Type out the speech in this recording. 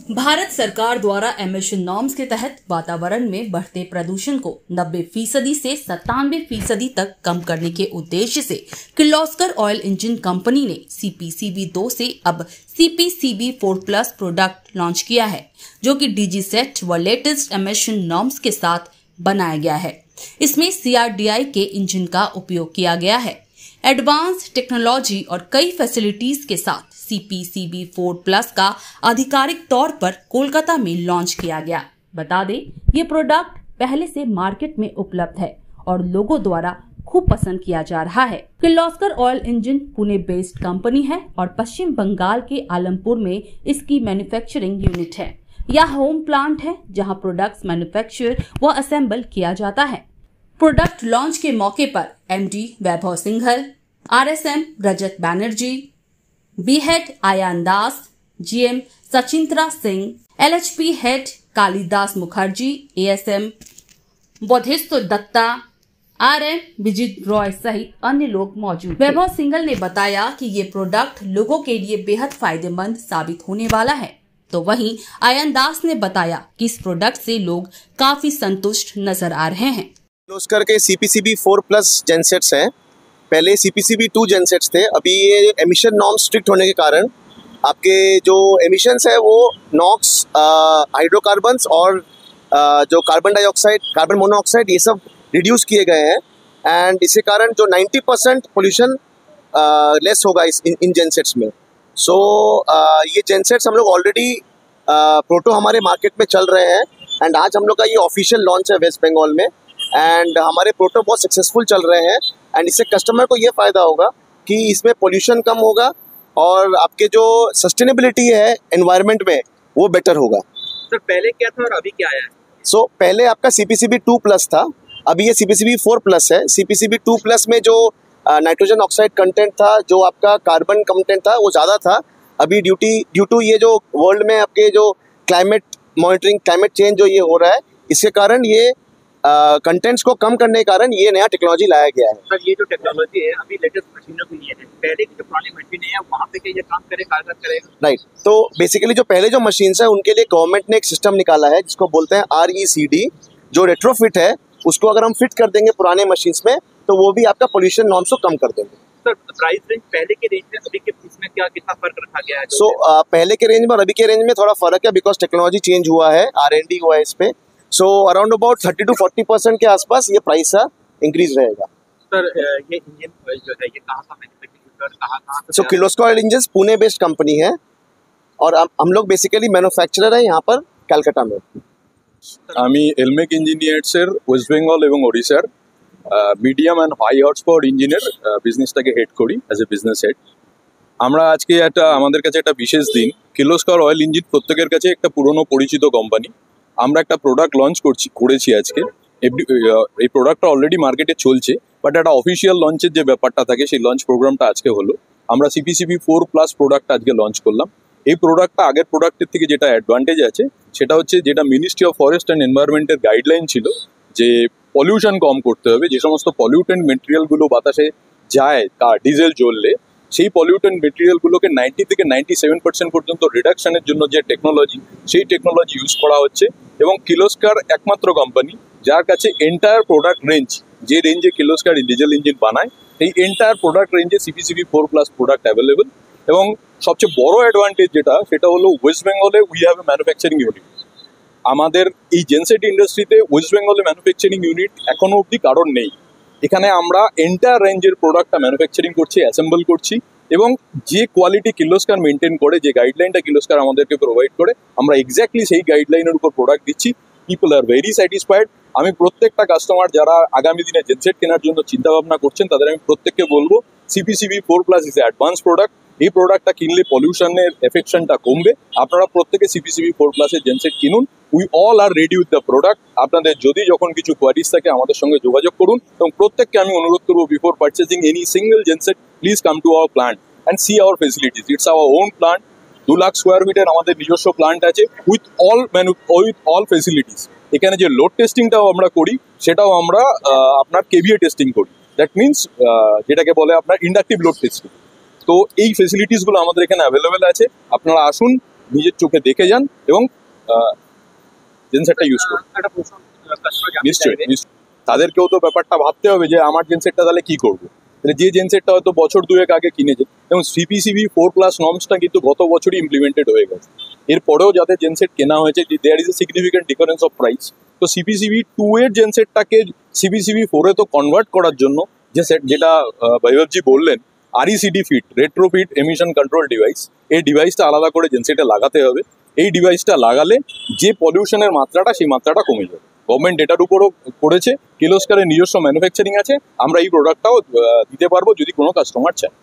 भारत सरकार द्वारा emission norms के तहत वातावरण में बढ़ते प्रदूषण को 90% से 97% तक कम करने के उद्देश्य से किर्लोस्कर ऑयल इंजन कंपनी ने CPCB2 से अब CPCB4+ प्रोडक्ट लॉन्च किया है, जो कि DGCET व लेटेस्ट एमिशन नॉर्म्स के साथ बनाया गया है। इसमें CRDI के इंजन का उपयोग किया गया है। एडवांस टेक्नोलॉजी और कई फैसिलिटीज के साथ CPCB4+ का आधिकारिक तौर पर कोलकाता में लॉन्च किया गया। बता दें, ये प्रोडक्ट पहले से मार्केट में उपलब्ध है और लोगों द्वारा खूब पसंद किया जा रहा है। Kirloskar oil engine Pune based company है और पश्चिम बंगाल के आलमपुर में इसकी मैन्युफैक्चरिंग यूनिट है। यह होम प्लांट है जहां प्रोडक्ट्स मैन्युफैक्चर व असेंबल किया जाता है। प्रोडक्ट लॉन्च के मौके पर MD वैभव सिंघल, RSM रजत बैनर्जी, B-हेड Ayan Das, GM Sachindra Singh, LHP head Kalidas Mukherjee, ASM Bodhist Datta, RM Vijit Roy सहित अन्य लोग मौजूद। वैभव सिंघल ने बताया कि ये प्रोडक्ट लोगों के लिए बेहद फायदेमंद साबित होने वाला है। तो वहीं आयान दास ने बताया कि इस प्रोडक्ट से लोग काफी संतुष्ट नजर आ रहे हैं। किर्लोस्कर के CPCB4+ जेनसेट्स हैं। पहले CPCB2 जेनसेट्स थे। अभी ये एमिशन नॉर्म स्ट्रिक्ट होने के कारण आपके जो एमिशंस है वो नॉक्स, हाइड्रोकार्बन्स और जो कार्बन डाइऑक्साइड, कार्बन मोनोऑक्साइड, ये सब रिड्यूस किए गए हैं। एंड इसके कारण जो 90% पोल्यूशन लेस होगा इन जेनसेट्स में। सो ये जेनसेट्स हम लोग ऑलरेडी प्रोटो हमारे मार्केट में चल रहे हैं एंड आज हम लोग का ये ऑफिशियल लॉन्च है वेस्ट बंगाल में। एंड हमारे प्रोटो बहुत सक्सेसफुल चल रहे हैं एंड इससे कस्टमर को ये फ़ायदा होगा कि इसमें पोल्यूशन कम होगा और आपके जो सस्टेनेबिलिटी है एनवायरनमेंट में वो बेटर होगा। सर पहले क्या था और अभी क्या आया है? सो पहले आपका CPCB2+ था, अभी ये CPCB4+ है। CPCB2+ में जो नाइट्रोजन ऑक्साइड कंटेंट था, जो आपका कार्बन कंटेंट था, वो ज़्यादा था। अभी ड्यू टू ये जो वर्ल्ड में आपके जो क्लाइमेट मॉनिटरिंग, क्लाइमेट चेंज जो ये हो रहा है, इसके कारण ये कंटेंट्स को कम करने के कारण ये नया टेक्नोलॉजी लाया गया है। सर ये जो टेक्नोलॉजी है अभी लेटेस्ट मशीनों के लिए है, पहले की जो पुरानी मशीन है वहाँ पे क्या ये काम कारगर करेगा? राइट। तो बेसिकली जो पहले जो मशीन्स है उनके लिए गवर्नमेंट ने एक सिस्टम निकाला है जिसको बोलते हैं RECD, जो रेट्रोफिट है। उसको अगर हम फिट कर देंगे पुराने मशीन्स में तो वो भी आपका पोल्यूशन नॉर्म्स को कम कर देंगे। सर प्राइस रेंज पहले के रेंज में अभी के इसमें कितना फर्क रखा गया है? सो पहले के रेंज में और अभी के रेंज में थोड़ा फर्क है बिकॉज टेक्नोलॉजी चेंज हुआ है, R&D हुआ है इस पे। सो अराउंड अबाउट 30 to 40% के आसपास ये प्राइस इंक्रीज रहेगा। सर ये इंजन जो है ये कहाँ मैन्युफैक्चर कहाँ? So Kirloskar oil engine Pune based company है और हम लोग बेसिकली मैन्युफैक्चरर है यहाँ पर कलकत्ता में। আমি এলমেক ইঞ্জিনিয়ার্সের ওয়েস্ট বেঙ্গল এবং ওড়িশার medium and high horse power ইঞ্জিনের বিজনেসটাকে হেড করি অ্যাজ এ বিজনেস হেড। আমরা আজকে আমাদের কাছে একটা বিশেষ দিন। কির্লোস্কর অয়েল ইঞ্জিন প্রত্যেকের কাছে একটা পুরনো পরিচিত কোম্পানি। আমরা একটা প্রোডাক্ট লঞ্চ করেছি আজকে। এই প্রোডাক্টটা অলরেডি মার্কেটে চলছে, বাট একটা অফিসিয়াল লঞ্চের যে ব্যাপারটা থাকে সেই লঞ্চ প্রোগ্রামটা আজকে হলো। আমরা CPCB4+ প্রোডাক্ট আজকে লঞ্চ করলাম। এই প্রোডাক্টটা আগের প্রোডাক্টের থেকে যেটা অ্যাডভান্টেজ আছে সেটা হচ্ছে যেটা মিনিস্ট্রি অফ ফরেস্ট অ্যান্ড এনভায়রনমেন্টের গাইডলাইন ছিল যে পলিউশন কম করতে হবে, যে সমস্ত পলিউটেন্ট মেটেরিয়ালগুলো বাতাসে যায় তা ডিজেল জ্বললে সেই পলিউটেন্ট মেটেরিয়ালগুলোকে 90 থেকে 97% পর্যন্ত রিডাকশনের জন্য যে টেকনোলজি, সেই টেকনোলজি ইউজ করা হচ্ছে। এবং কির্লোস্কার একমাত্র কোম্পানি যার কাছে এন্টায়ার প্রোডাক্ট রেঞ্জ, যে রেঞ্জে কির্লোস্কার ডিজেল ইঞ্জিন বানায়, এই এন্টায়ার প্রোডাক্ট রেঞ্জে CPCB4+ প্রোডাক্ট অ্যাভেলেবল। এবং সবচেয়ে বড় অ্যাডভান্টেজ সেটা হলো ওয়েস্ট বেঙ্গলে we have a manufacturing unit. আমাদের এই জেনসেট ইন্ডাস্ট্রিতে ওয়েস্ট বেঙ্গলে ম্যানুফ্যাকচারিং ইউনিট এখনো অবধি কারণ নেই। এখানে আমরা এন্টায়ার রেঞ্জের প্রোডাক্টটা ম্যানুফ্যাকচারিং করছি, অ্যাসেম্বল করছি এবং যে কোয়ালিটি কির্লোস্কার মেনটেন করে, যে গাইডলাইনটা কির্লোস্কার আমাদেরকে প্রোভাইড করে, আমরা এক্স্যাক্টলি সেই গাইডলাইনের উপর প্রোডাক্ট দিচ্ছি। People are very satisfied. আমি প্রত্যেকটা কাস্টমার যারা আগামী দিনে জেনসেট কেনার জন্য চিন্তাভাবনা করছেন তাদের আমি প্রত্যেককে বলবো CPCB4+ ইজ অ্যাডভান্স প্রোডাক্ট। এই প্রোডাক্টটা কিনলে পলিউশনের এফেকশনটা কমবে। আপনারা প্রত্যেকে CPCB4+ এর জেনসেট কিনুন। We all are ready with the product. আপনাদের যদি যখন কিছু কোয়ারিজ থাকে আমাদের সঙ্গে যোগাযোগ করুন এবং প্রত্যেককে আমি অনুরোধ করবো before purchasing any single genset please come to our plant and see our facilities. It's our own plant. 2 lakh square ফিটের আমাদের নিজস্ব প্ল্যান্ট আছে উইথ অল ফেসিলিটিস। এখানে যে লোড টেস্টিংটাও আমরা করি সেটাও আমরা আপনার KVA টেস্টিং করি। দ্যাট মিনস যেটাকে বলে আপনার ইন্ডাকটিভ লোড টেস্টিং। তো এই ফেসিলিটিসগুলো আমাদের এখানে অ্যাভেলেবেল আছে। আপনারা আসুন, নিজের চোখে দেখে যান এবং জেনসেটটা ইউজ করুন। একটা প্রশ্ন কাস্টমার জানতে নিশ্চয়ই চাইবে। নিশ্চয়ই তাদেরকেও তো ব্যাপারটা ভাবতে হবে যে আমার জেনসেটটা তাহলে কি করবো। তাহলে যে জেনসেটটা হয়তো বছর দুয়েক আগে কিনেছে, এবং সিপিসিবি 4+ নর্মসটা কিন্তু গত বছরই ইমপ্লিমেন্টেড হয়ে গেছে। এরপরেও যাদের জেনসেট কেনা হয়েছে, there is a significant difference of price. তো সিপিসিবি 2 এর জেনসেটটাকে সিপিসিবি 4 এ তো কনভার্ট করার জন্য যে সেট যেটা বৈভবজি বললেন, আরইসিডি fit, retrofit emission control device, এই ডিভাইসটা আলাদা করে জেনসেটে লাগাতে হবে। এই ডিভাইসটা লাগালে যে পলিউশনের মাত্রাটা, সেই মাত্রাটা কমে যাবে। গভর্নমেন্ট এটার উপরও করেছে, কির্লোস্কারের নিজস্ব ম্যানুফ্যাকচারিং আছে, আমরা এই প্রোডাক্টটাও দিতে পারবো যদি কোনো কাস্টমার চায়।